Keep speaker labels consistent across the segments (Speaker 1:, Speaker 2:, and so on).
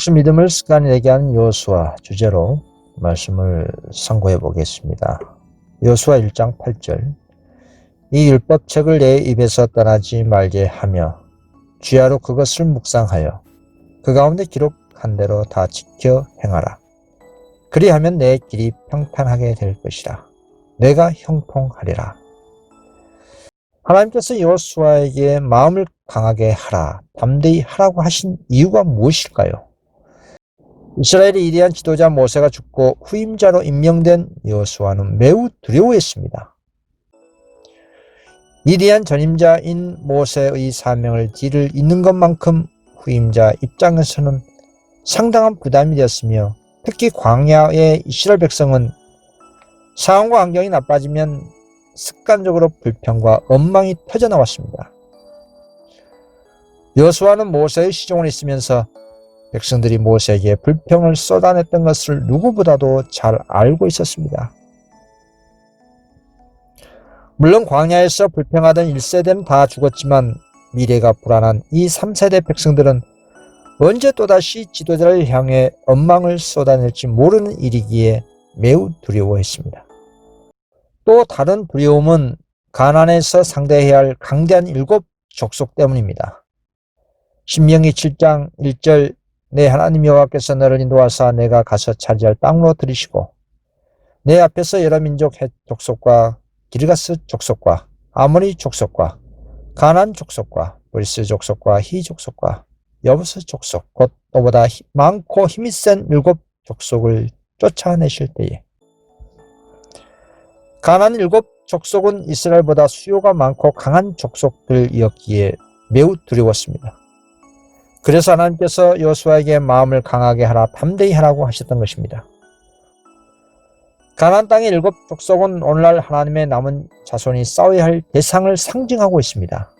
Speaker 1: 혹시 믿음을 습관이 되게 하는 여호수아 주제로 말씀을 상고해 보겠습니다. 여호수아 1장 8절. 이 율법책을 내 입에서 떠나지 말게 하며 주야로 그것을 묵상하여 그 가운데 기록한 대로 다 지켜 행하라. 그리하면 내 길이 평탄하게 될 것이라. 내가 형통하리라. 하나님께서 여호수아에게 마음을 강하게 하라, 담대히 하라고 하신 이유가 무엇일까요? 이스라엘의 위대한 지도자 모세가 죽고 후임자로 임명된 여호수아는 매우 두려워했습니다. 위대한 전임자인 모세의 사명을 뒤를 잇는 것만큼 후임자 입장에서는 상당한 부담이 되었으며, 특히 광야의 이스라엘 백성은 상황과 환경이 나빠지면 습관적으로 불평과 원망이 터져나왔습니다. 여호수아는 모세의 시종을 있으면서 백성들이 모세에게 불평을 쏟아냈던 것을 누구보다도 잘 알고 있었습니다. 물론 광야에서 불평하던 1세대는 다 죽었지만 미래가 불안한 이 3세대 백성들은 언제 또다시 지도자를 향해 원망을 쏟아낼지 모르는 일이기에 매우 두려워했습니다. 또 다른 두려움은 가나안에서 상대해야 할 강대한 7 족속 때문입니다. 신명기 7장 1절. 내 하나님 여호와께서 너를 인도하사 내가 가서 차지할 땅으로 들이시고 내 앞에서 여러 민족 헷 족속과 기르가스 족속과 아모리 족속과 가나안 족속과 브리스 족속과 히 족속과 여부스 족속, 곧 너보다 많고 힘이 센 7 족속을 쫓아내실 때에, 가나안 7 족속은 이스라엘보다 수요가 많고 강한 족속들이었기에 매우 두려웠습니다. 그래서 하나님께서 여호수아에게 마음을 강하게 하라, 담대히 하라고 하셨던 것입니다. 가나안 땅의 7 족속은 오늘날 하나님의 남은 자손이 싸워야 할 대상을 상징하고 있습니다.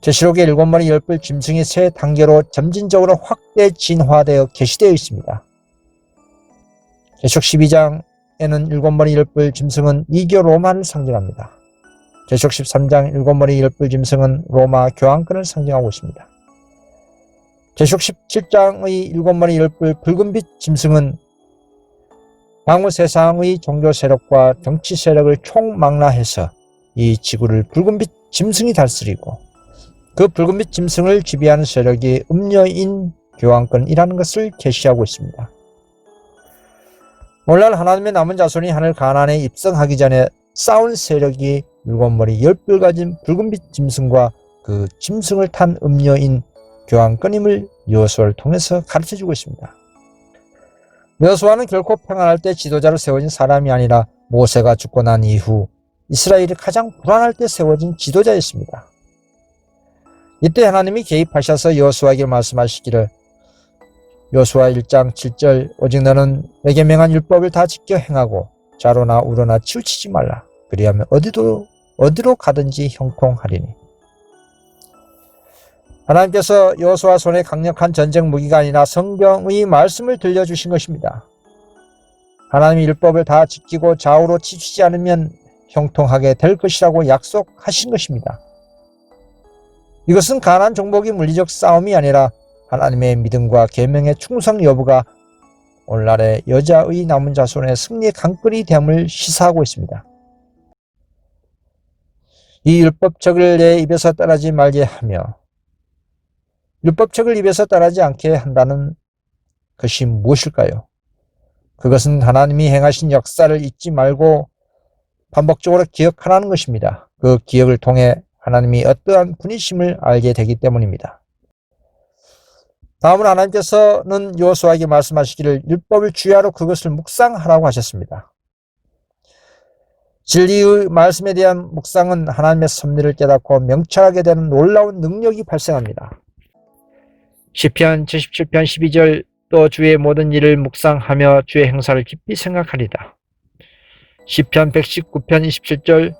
Speaker 1: 계시록의 7머리 10뿔 짐승이 3단계로 점진적으로 확대 진화되어 게시되어 있습니다. 계시록 12장에는 7머리 10뿔 짐승은 이교 로마를 상징합니다. 계시록 13장 7머리 10뿔 짐승은 로마 교황권을 상징하고 있습니다. 계시록 17장의 7머리 10뿔 붉은빛 짐승은 향후 세상의 종교 세력과 정치 세력을 총망라해서 이 지구를 붉은빛 짐승이 다스리고, 그 붉은빛 짐승을 지배하는 세력이 음녀인 교황권이라는 것을 계시하고 있습니다. 오늘날 하나님의 남은 자손이 하늘 가나안에 입성하기 전에 싸운 세력이 7머리 10뿔 가진 붉은빛 짐승과 그 짐승을 탄 음녀인 교황권임을 여호수아를 통해서 가르쳐주고 있습니다. 여호수아는 결코 평안할 때 지도자로 세워진 사람이 아니라 모세가 죽고 난 이후 이스라엘이 가장 불안할 때 세워진 지도자였습니다. 이때 하나님이 개입하셔서 여호수아에게 말씀하시기를, 여호수아 1장 7절. 오직 너는 내게 명한 율법을 다 지켜 행하고 좌로나 우로나 치우치지 말라. 그리하면 어디로 가든지 형통하리니. 하나님께서 여호수아 손에 강력한 전쟁 무기가 아니라 성경의 말씀을 들려주신 것입니다. 하나님이 율법을 다 지키고 좌우로 치우치지 않으면 형통하게 될 것이라고 약속하신 것입니다. 이것은 가나안 정복의 물리적 싸움이 아니라 하나님의 믿음과 계명의 충성 여부가 오늘날의 여자의 남은 자손의 승리의 강건이 됨을 시사하고 있습니다. 이 율법책을 내 입에서 떠나지 말게 하며, 율법책을 입에서 떠나지 않게 한다는 것이 무엇일까요? 그것은 하나님이 행하신 역사를 잊지 말고 반복적으로 기억하라는 것입니다. 그 기억을 통해 하나님이 어떠한 분이심을 알게 되기 때문입니다. 다음은 하나님께서는 여호수아에게 말씀하시기를 율법을 주야로 그것을 묵상하라고 하셨습니다. 진리의 말씀에 대한 묵상은 하나님의 섭리를 깨닫고 명철하게 되는 놀라운 능력이 발생합니다. 시편 77편 12절. 또 주의 모든 일을 묵상하며 주의 행사를 깊이 생각하리다. 시편 119편 27절.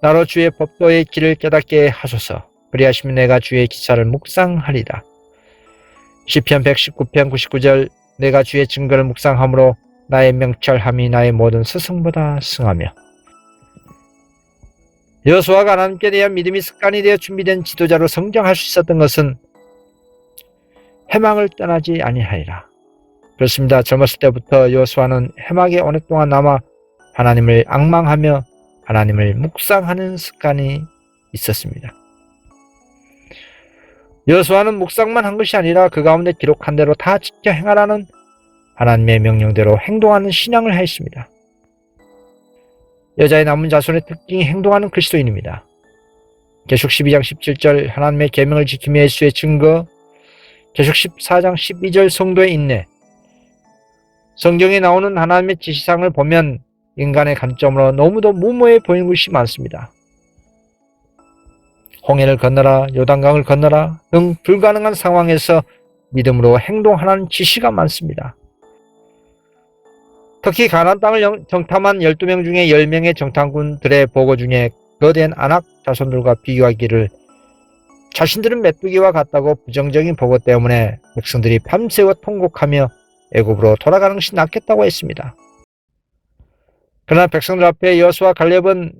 Speaker 1: 나로 주의 법도의 길을 깨닫게 하소서. 그리하시면 내가 주의 기사를 묵상하리다. 시편 119편 99절. 내가 주의 증거를 묵상함으로 나의 명철함이 나의 모든 스승보다 승하며. 여호수아가 하나님께 대한 믿음이 습관이 되어 준비된 지도자로 성장할 수 있었던 것은 해막을 떠나지 아니하리라. 그렇습니다. 젊었을 때부터 여호수아는 해막에 오랫동안 남아 하나님을 앙망하며 하나님을 묵상하는 습관이 있었습니다. 여호수아는 묵상만 한 것이 아니라 그 가운데 기록한 대로 다 지켜 행하라는 하나님의 명령대로 행동하는 신앙을 하였습니다. 여자의 남은 자손의 특징이 행동하는 그리스도인입니다. 계시록 12장 17절 하나님의 계명을 지키며 예수의 증거, 계시록 14장 12절 성도의 인내. 성경에 나오는 하나님의 지시사항을 보면 인간의 관점으로 너무도 무모해 보이는 것이 많습니다. 홍해를 건너라, 요단강을 건너라 등 불가능한 상황에서 믿음으로 행동하라는 지시가 많습니다. 특히 가나안 땅을 정탐한 12명 중에 10명의 정탐꾼들의 보고 중에 거대한 아낙 자손들과 비교하기를 자신들은 메뚜기와 같다고 부정적인 보고 때문에 백성들이 밤새워 통곡하며 애굽으로 돌아가는 것이 낫겠다고 했습니다. 그러나 백성들 앞에 여호수아 갈렙은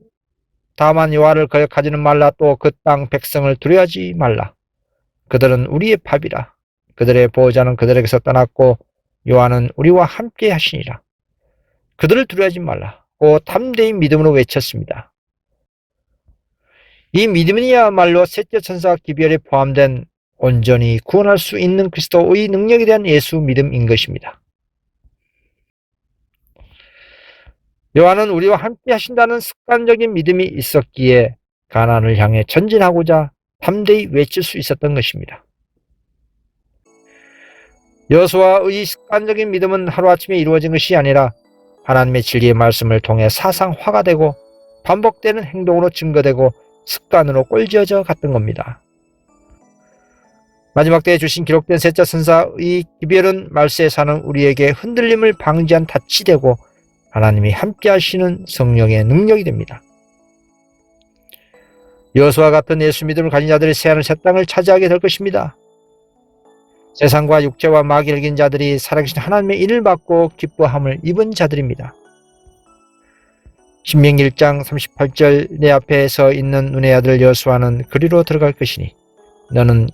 Speaker 1: 다만 여호와를 거역하지는 말라, 또 그 땅 백성을 두려워하지 말라. 그들은 우리의 밥이라. 그들의 보호자는 그들에게서 떠났고 여호와는 우리와 함께 하시니라. 그들을 두려워하지 말라. 고 담대히 믿음으로 외쳤습니다. 이 믿음이야말로 셋째 천사 기별에 포함된 온전히 구원할 수 있는 그리스도의 능력에 대한 예수 믿음인 것입니다. 여호와는 우리와 함께 하신다는 습관적인 믿음이 있었기에 가나안을 향해 전진하고자 담대히 외칠 수 있었던 것입니다. 여호수아의 습관적인 믿음은 하루아침에 이루어진 것이 아니라 하나님의 진리의 말씀을 통해 사상화가 되고 반복되는 행동으로 증거되고 습관으로 꼴지어져 갔던 겁니다. 마지막 때에 주신 기록된 셋째 천사의 기별은 말세에 사는 우리에게 흔들림을 방지한 닻이 되고 하나님이 함께 하시는 성령의 능력이 됩니다. 여호수아와 같은 예수 믿음을 가진 자들이 새하늘 새 땅을 차지하게 될 것입니다. 세상과 육체와 마귀를 이긴 자들이 살아계신 하나님의 인을 받고 기뻐함을 입은 자들입니다. 신명기 1장 38절 내 앞에 서 있는 눈의 아들 여호수아는 그리로 들어갈 것이니 너는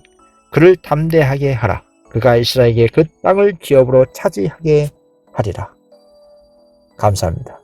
Speaker 1: 그를 담대하게 하라. 그가 이스라엘에게 그 땅을 기업으로 차지하게 하리라. 감사합니다.